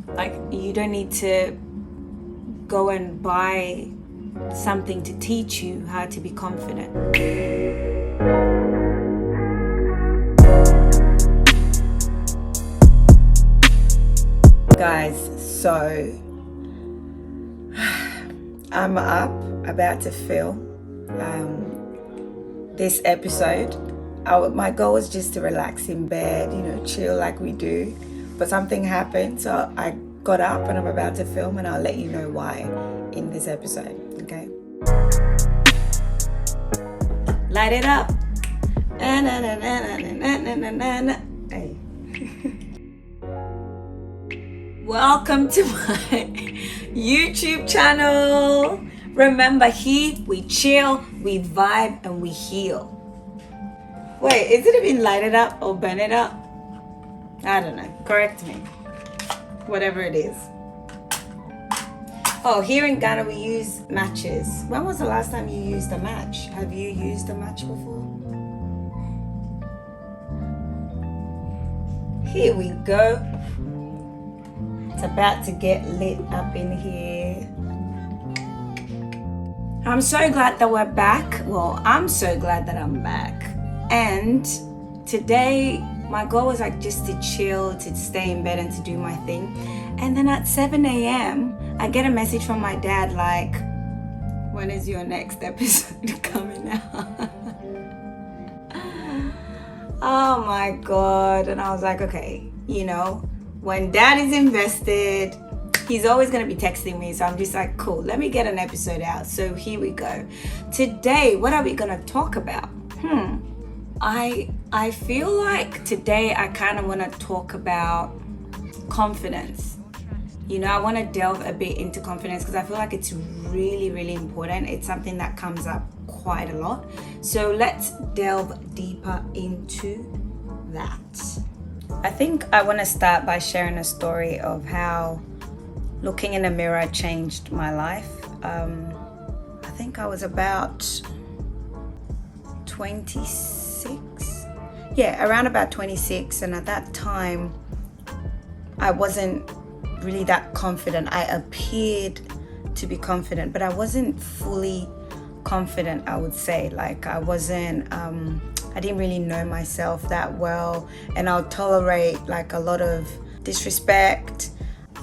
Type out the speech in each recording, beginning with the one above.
Like, you don't need to go and buy something to teach you how to be confident. Guys, so I'm up, about to film this episode. My goal was just to relax in bed, chill like we do. But something happened, so I got up and I'm about to film, and I'll let you know why in this episode, okay? Light it up. Hey. Welcome to my YouTube channel. Remember, here we chill, we vibe, and we heal. Wait, is it even light it up or burn it up? I don't know. Correct me. Whatever it is. Oh, here in Ghana we use matches. When was the last time you used a match? Have you used a match before? Here we go. It's about to get lit up in here. I'm so glad that we're back. Well, I'm so glad that I'm back. And today, my goal was just to chill, to stay in bed and to do my thing. And then at 7 a.m., I get a message from my dad like, when is your next episode coming out? Oh my God. And I was like, okay, when dad is invested, he's always going to be texting me. So I'm just like, cool, let me get an episode out. So here we go. Today, what are we going to talk about? I feel like today I kind of want to talk about confidence. I want to delve a bit into confidence because I feel like it's really, really important. It's something that comes up quite a lot. So let's delve deeper into that. I think I want to start by sharing a story of how looking in a mirror changed my life. I think I was about 26. Yeah, around about 26. And at that time, I wasn't really that confident. I appeared to be confident, but I wasn't fully confident, I would say. Like, I didn't really know myself that well, and I'll tolerate a lot of disrespect.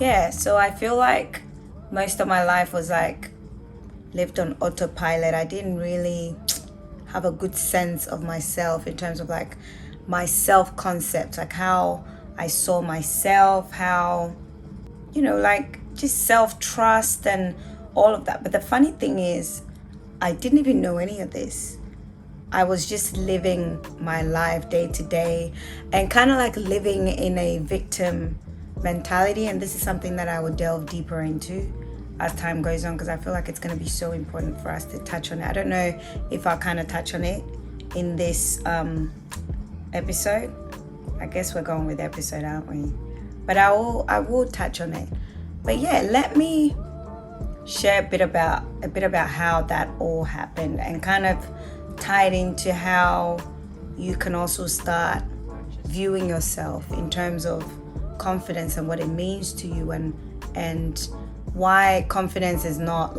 Yeah, so I feel like most of my life was lived on autopilot. I didn't really have a good sense of myself in terms of my self-concept, how I saw myself, how, just self-trust and all of that. But the funny thing is, I didn't even know any of this. I was just living my life day to day and kind of living in a victim mentality. And this is something that I would delve deeper into as time goes on, because I feel like it's going to be so important for us to touch on it. I don't know if I'll kind of touch on it in this episode. I guess we're going with episode, aren't we? But I will touch on it. But yeah, let me share a bit about how that all happened and kind of tie it into how you can also start viewing yourself in terms of confidence and what it means to you, and why confidence is not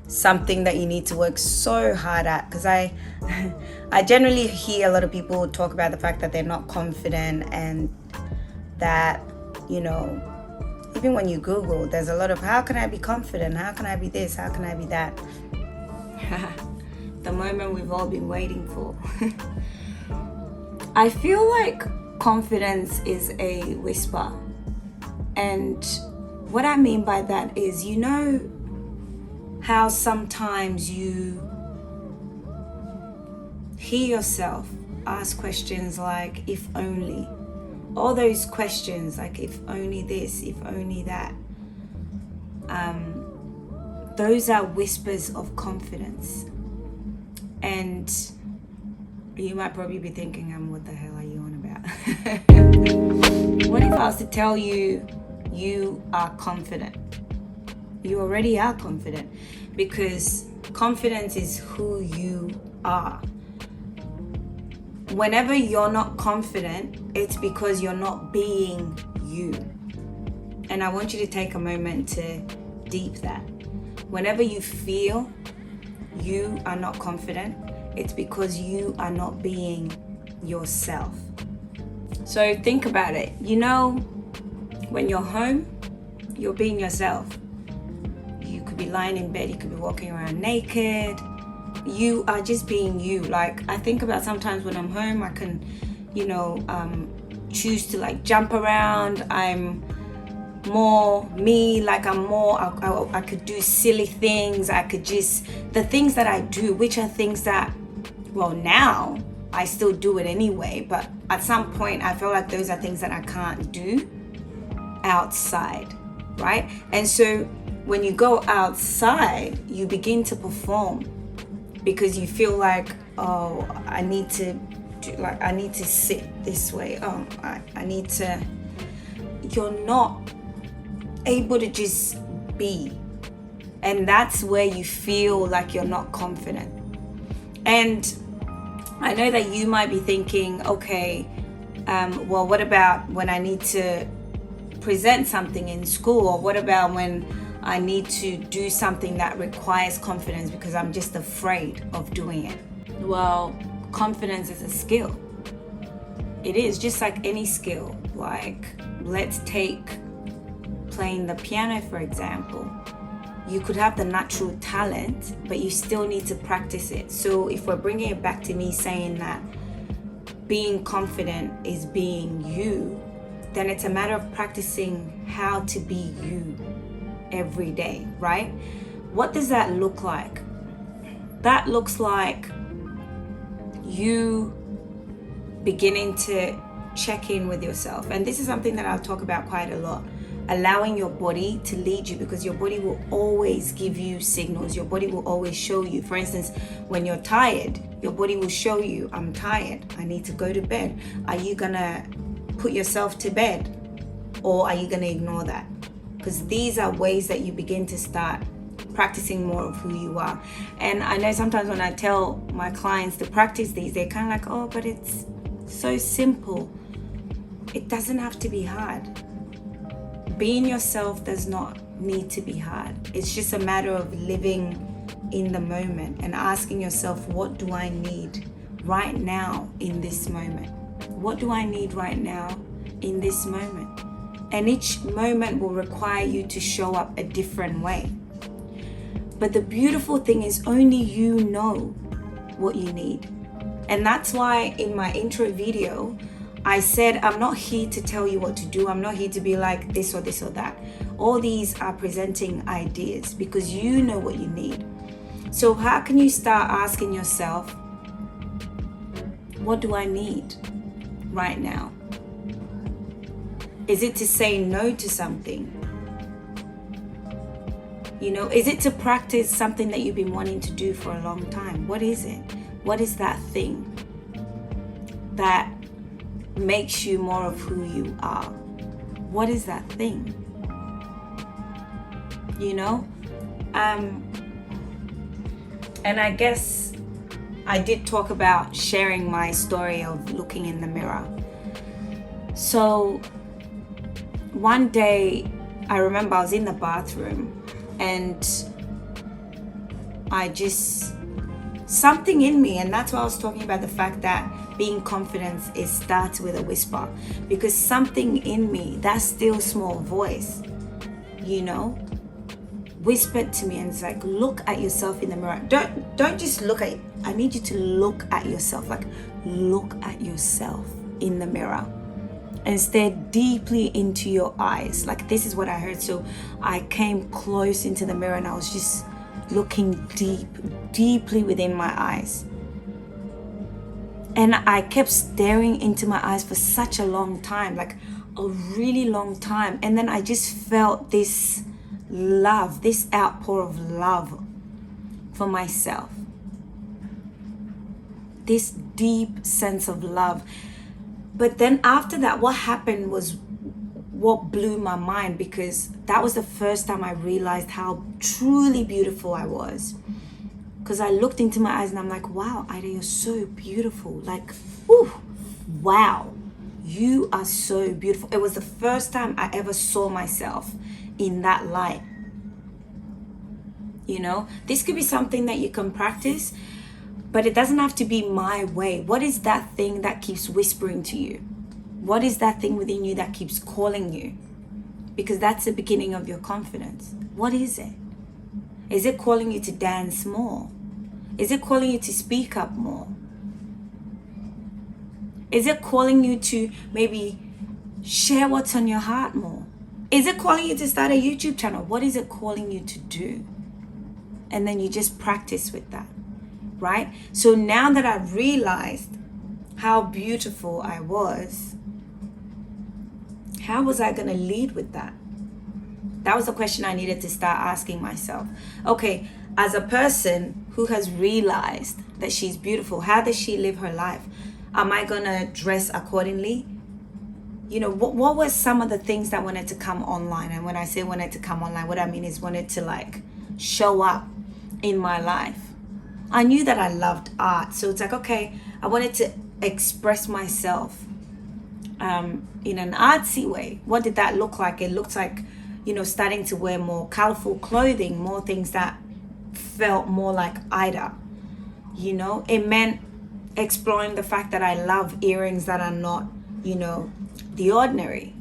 something that you need to work so hard at. Because I generally hear a lot of people talk about the fact that they're not confident, and that, even when you Google, there's a lot of, how can I be confident? How can I be this? How can I be that? The moment we've all been waiting for. I feel like confidence is a whisper. And what I mean by that is, how sometimes you hear yourself ask questions like, if only. All those questions if only this, if only that. Those are whispers of confidence. And you might probably be thinking, what the hell are you on about? What if I was to tell you, you are confident? You already are confident, because confidence is who you are. Whenever you're not confident, it's because you're not being you. And I want you to take a moment to deep that. Whenever you feel you are not confident, it's because you are not being yourself. So think about it. You know, when you're home, you're being yourself. You could be lying in bed, you could be walking around naked. You are just being you. Like, I think about sometimes when I'm home, I can, choose to like jump around. I'm more me, like I'm more, I could do silly things. I could just, the things that I do, which are things that, well, now I still do it anyway, but at some point I feel like those are things that I can't do outside, right? And so when you go outside, you begin to perform because you feel like, oh, I need to do, like, I need to sit this way. Oh, I need to, you're not able to just be. And that's where you feel like you're not confident. And I know that you might be thinking, okay, well, what about when I need to present something in school? Or what about when I need to do something that requires confidence because I'm just afraid of doing it? Well, confidence is a skill. It is just like any skill. Like, let's take playing the piano, for example. You could have the natural talent, but you still need to practice it. So if we're bringing it back to me saying that being confident is being you, then it's a matter of practicing how to be you every day, right? What does that look like? That looks like you beginning to check in with yourself. And this is something that I'll talk about quite a lot. Allowing your body to lead you, because your body will always give you signals. Your body will always show you. For instance, when you're tired, your body will show you, I'm tired, I need to go to bed. Are you gonna put yourself to bed, or are you gonna ignore that? Because these are ways that you begin to start practicing more of who you are. And I know sometimes when I tell my clients to practice these, they're kind of like, oh, but it's so simple. It doesn't have to be hard. Being yourself does not need to be hard. It's just a matter of living in the moment and asking yourself, what do I need right now in this moment? What do I need right now in this moment? And each moment will require you to show up a different way. But the beautiful thing is only you know what you need. And that's why in my intro video, I said, I'm not here to tell you what to do. I'm not here to be like this or this or that. All these are presenting ideas because you know what you need. So how can you start asking yourself, what do I need right now? Is it to say no to something? Is it to practice something that you've been wanting to do for a long time? What is it? What is that thing that makes you more of who you are? What is that thing? And I guess I did talk about sharing my story of looking in the mirror. So one day I remember I was in the bathroom and something in me, and that's why I was talking about the fact that being confident starts with a whisper, because something in me, that still small voice, whispered to me and it's like, look at yourself in the mirror. Don't just look at it. I need you to look at yourself. Like, look at yourself in the mirror and stare deeply into your eyes. Like, this is what I heard. So I came close into the mirror and I was just looking deeply within my eyes. And I kept staring into my eyes for such a long time, like a really long time. And then I just felt this love, this outpour of love for myself. This deep sense of love. But then after that, what happened was what blew my mind, because that was the first time I realized how truly beautiful I was. Because I looked into my eyes and I'm like, wow, Ida, you're so beautiful. Like, whew, wow, You are so beautiful. It was the first time I ever saw myself in that light. You know, this could be something that you can practice, but it doesn't have to be my way. What is that thing that keeps whispering to you? What is that thing within you that keeps calling you? Because that's the beginning of your confidence. What is it? Is it calling you to dance more? Is it calling you to speak up more? Is it calling you to maybe share what's on your heart more? Is it calling you to start a YouTube channel? What is it calling you to do? And then you just practice with that, right? So now that I've realized how beautiful I was, how was I going to lead with that? That was the question I needed to start asking myself. Okay, as a person who has realized that she's beautiful, how does she live her life? Am I going to dress accordingly? You know, what were some of the things that wanted to come online? And when I say wanted to come online, what I mean is wanted to like show up in my life. I knew that I loved art. So it's like, okay, I wanted to express myself in an artsy way. What did that look like? It looked like, you know, starting to wear more colorful clothing, more things that felt more like Ida. You know, it meant exploring the fact that I love earrings that are not, you know, the ordinary.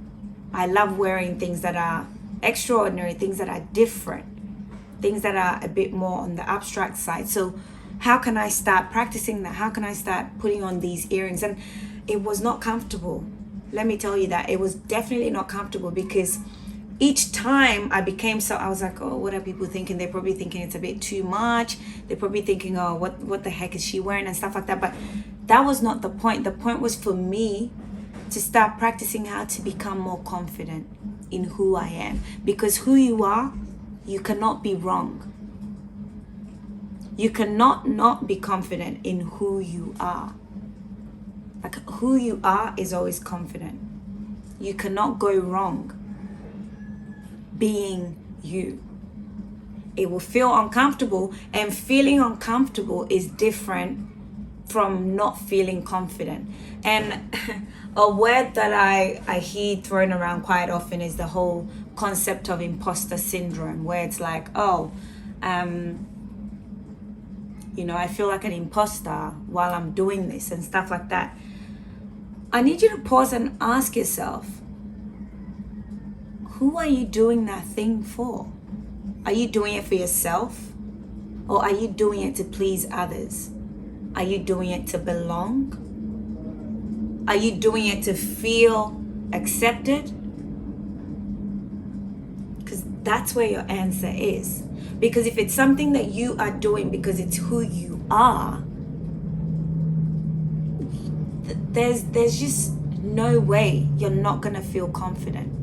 I love wearing things that are extraordinary, things that are different, things that are a bit more on the abstract side. So how can I start practicing that? How can I start putting on these earrings? And it was not comfortable. Let me tell you that. It was definitely not comfortable, because each time I became so, I was like, oh, what are people thinking? They're probably thinking it's a bit too much. They're probably thinking, oh, what the heck is she wearing and stuff like that. But that was not the point. The point was for me to start practicing how to become more confident in who I am. Because who you are, you cannot be wrong. You cannot not be confident in who you are. Like, who you are is always confident. You cannot go wrong being you. It will feel uncomfortable, and feeling uncomfortable is different from not feeling confident. And a word that I hear thrown around quite often is the whole concept of imposter syndrome, where it's like, oh, you know, I feel like an imposter while I'm doing this and stuff like that. I need you to pause and ask yourself, who are you doing that thing for? Are you doing it for yourself? Or are you doing it to please others? Are you doing it to belong? Are you doing it to feel accepted? Because that's where your answer is. Because if it's something that you are doing because it's who you are, there's just no way you're not gonna feel confident.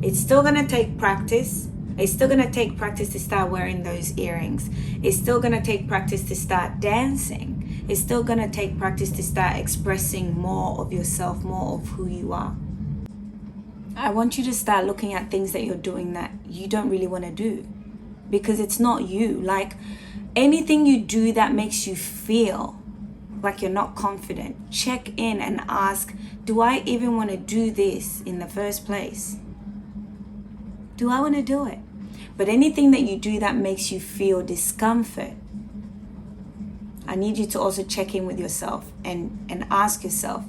It's still gonna take practice. It's still gonna take practice to start wearing those earrings. It's still gonna take practice to start dancing. It's still gonna take practice to start expressing more of yourself, more of who you are. I want you to start looking at things that you're doing that you don't really want to do, because it's not you. Like, anything you do that makes you feel like you're not confident, check in and ask, do I even want to do this in the first place? Do I want to do it? But anything that you do that makes you feel discomfort, I need you to also check in with yourself and ask yourself,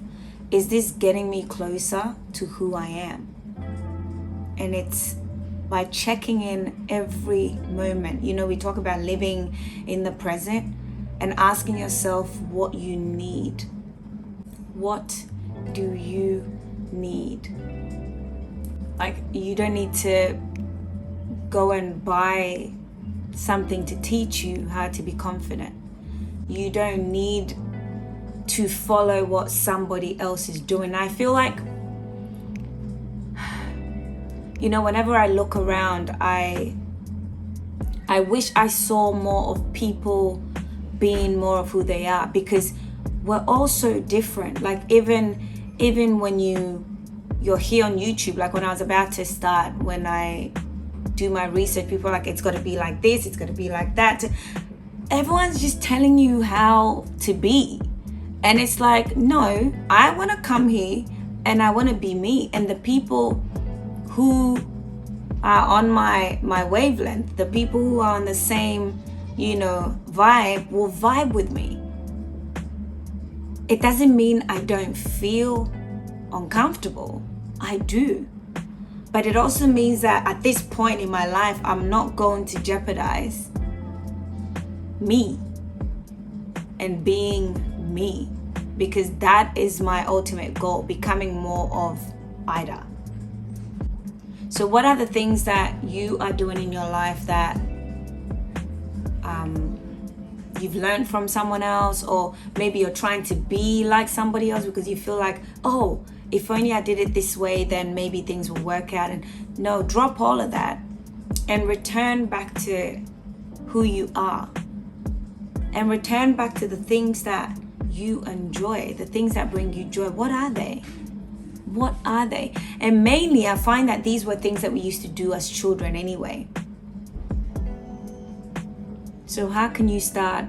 is this getting me closer to who I am? And it's by checking in every moment. You know, we talk about living in the present and asking yourself what you need. What do you need? Like, you don't need to go and buy something to teach you how to be confident. You don't need to follow what somebody else is doing. I feel like, you know, whenever I look around, I wish I saw more of people being more of who they are, because we're all so different. Like, even when you're here on YouTube, like when I was about to start, when I do my research, people are like, it's got to be like this, it's got to be like that. Everyone's just telling you how to be. And it's like, no, I want to come here and I want to be me. And the people who are on my wavelength, the people who are on the same, vibe, will vibe with me. It doesn't mean I don't feel uncomfortable. I do. But it also means that at this point in my life, I'm not going to jeopardize me and being me, because that is my ultimate goal, becoming more of Ida. So what are the things that you are doing in your life that you've learned from someone else, or maybe you're trying to be like somebody else because you feel like, oh, if only I did it this way, then maybe things will work out? And no, drop all of that and return back to who you are, and return back to the things that you enjoy, the things that bring you joy. What are they? What are they? And mainly, I find that these were things that we used to do as children anyway. So how can you start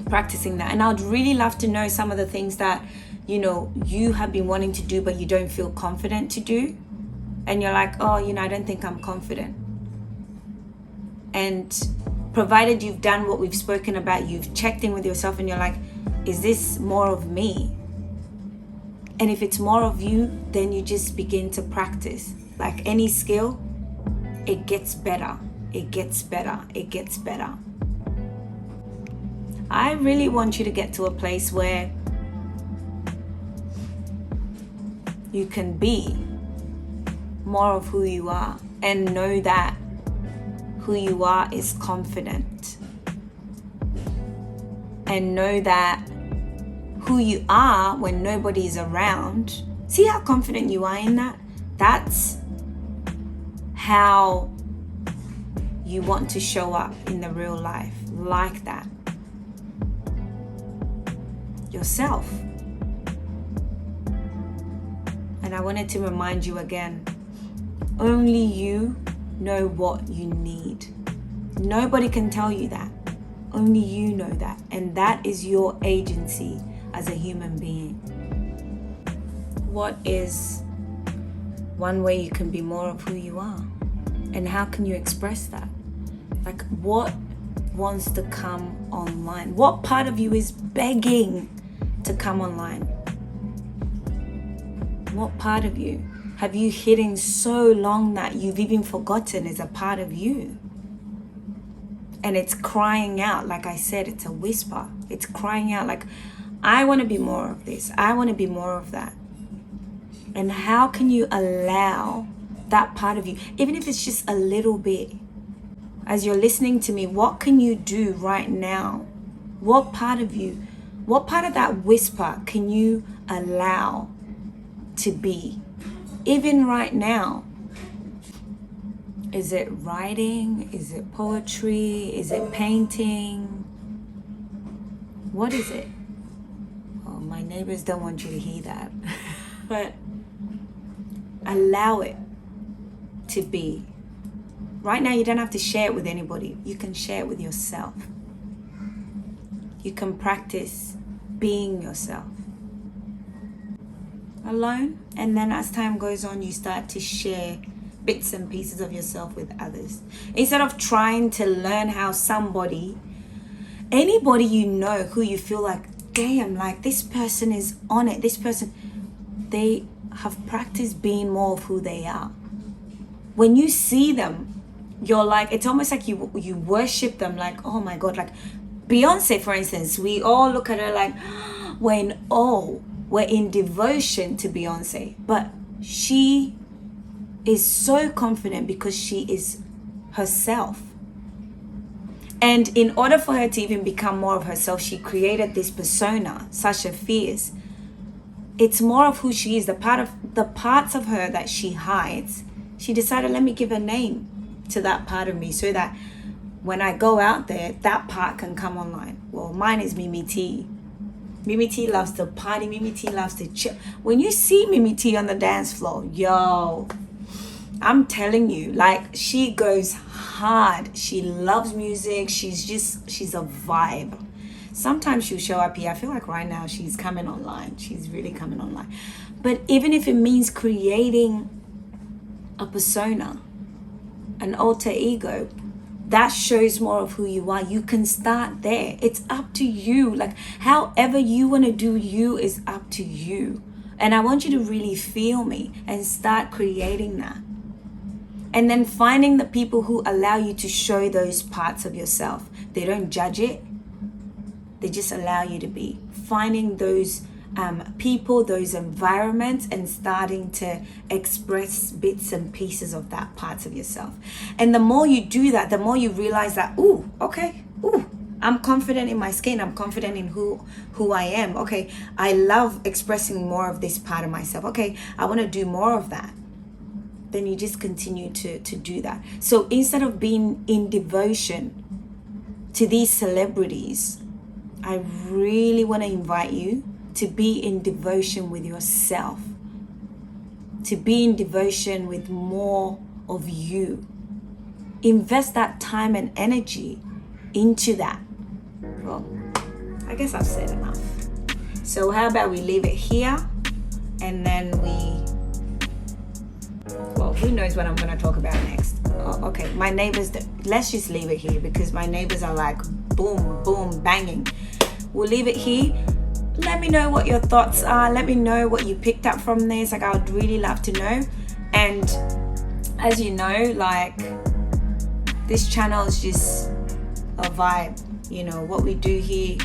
practicing that? And I'd really love to know some of the things that, you have been wanting to do, but you don't feel confident to do. And you're like, oh, I don't think I'm confident. And provided you've done what we've spoken about, you've checked in with yourself and you're like, is this more of me? And if it's more of you, then you just begin to practice. Like any skill, it gets better. It gets better. It gets better. I really want you to get to a place where you can be more of who you are and know that who you are is confident. And know that who you are when nobody's around. See how confident you are in that? That's how you want to show up in the real life, like that. Yourself. And I wanted to remind you again, only you know what you need. Nobody can tell you that. Only you know that. And that is your agency as a human being. What is one way you can be more of who you are? And how can you express that? Like, what wants to come online? What part of you is begging to come online? What part of you have you hidden so long that you've even forgotten is a part of you? And it's crying out. Like I said, it's a whisper. It's crying out like, I want to be more of this. I want to be more of that. And how can you allow that part of you, even if it's just a little bit? As you're listening to me, what can you do right now? What part of you, what part of that whisper can you allow to be? Even right now. Is it writing? Is it poetry? Is it painting? What is it? Oh, my neighbors don't want you to hear that. But allow it to be. Right now, you don't have to share it with anybody. You can share it with yourself. You can practice being yourself alone. And then as time goes on, you start to share bits and pieces of yourself with others. Instead of trying to learn how anybody you know who you feel like, damn, like this person is on it. This person, they have practiced being more of who they are. When you see them, you're like, it's almost like you worship them, like, oh my God, like Beyonce, for instance. We all look at her like, we're in devotion to Beyonce. But she is so confident because she is herself. And in order for her to even become more of herself, she created this persona, Sasha Fierce. It's more of who she is, the parts of her that she hides. She decided, let me give a name to that part of me so that when I go out there, that part can come online. Well, mine is Mimi T. Mimi T loves to party. Mimi T loves to chill. When you see Mimi T on the dance floor, yo, I'm telling you, like, she goes hard. She loves music. She's a vibe. Sometimes she'll show up here. I feel like right now she's coming online. She's really coming online. But even if it means creating a persona, an alter ego, that shows more of who you are. You can start there. It's up to you. Like, however you want to do you is up to you. And I want you to really feel me and start creating that. And then finding the people who allow you to show those parts of yourself. They don't judge it. They just allow you to be. Finding those people, those environments, and starting to express bits and pieces of that parts of yourself. And the more you do that, the more you realize that, I'm confident in my skin. I'm confident in who I am. Okay, I love expressing more of this part of myself. Okay, I want to do more of that. Then you just continue to do that. So instead of being in devotion to these celebrities, I really want to invite you to be in devotion with yourself, to be in devotion with more of you. Invest that time and energy into that. Well, I guess I've said enough. So how about we leave it here, and then who knows what I'm going to talk about next. Oh, okay, my neighbors, let's just leave it here because my neighbors are like boom, boom, banging. We'll leave it here. Let me know what your thoughts are. Let me know what you picked up from this. Like, I would really love to know. And as you know, like, this channel is just a vibe. You know, what we do here.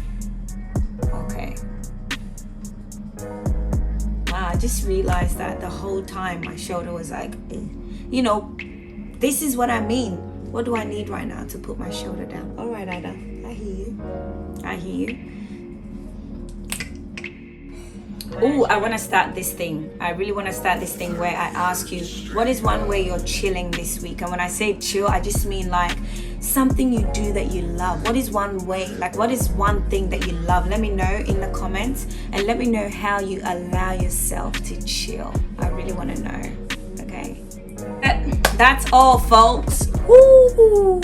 Okay. Wow, I just realized that the whole time my shoulder was like, you know, this is what I mean. What do I need right now to put my shoulder down? All right, Ida, I hear you. I hear you. Oh, I want to start this thing. I really want to start this thing where I ask you, what is one way you're chilling this week? And when I say chill, I just mean like something you do that you love. What is one way? Like, what is one thing that you love? Let me know in the comments, and let me know how you allow yourself to chill. I really want to know. Okay. That's all, folks. Woo!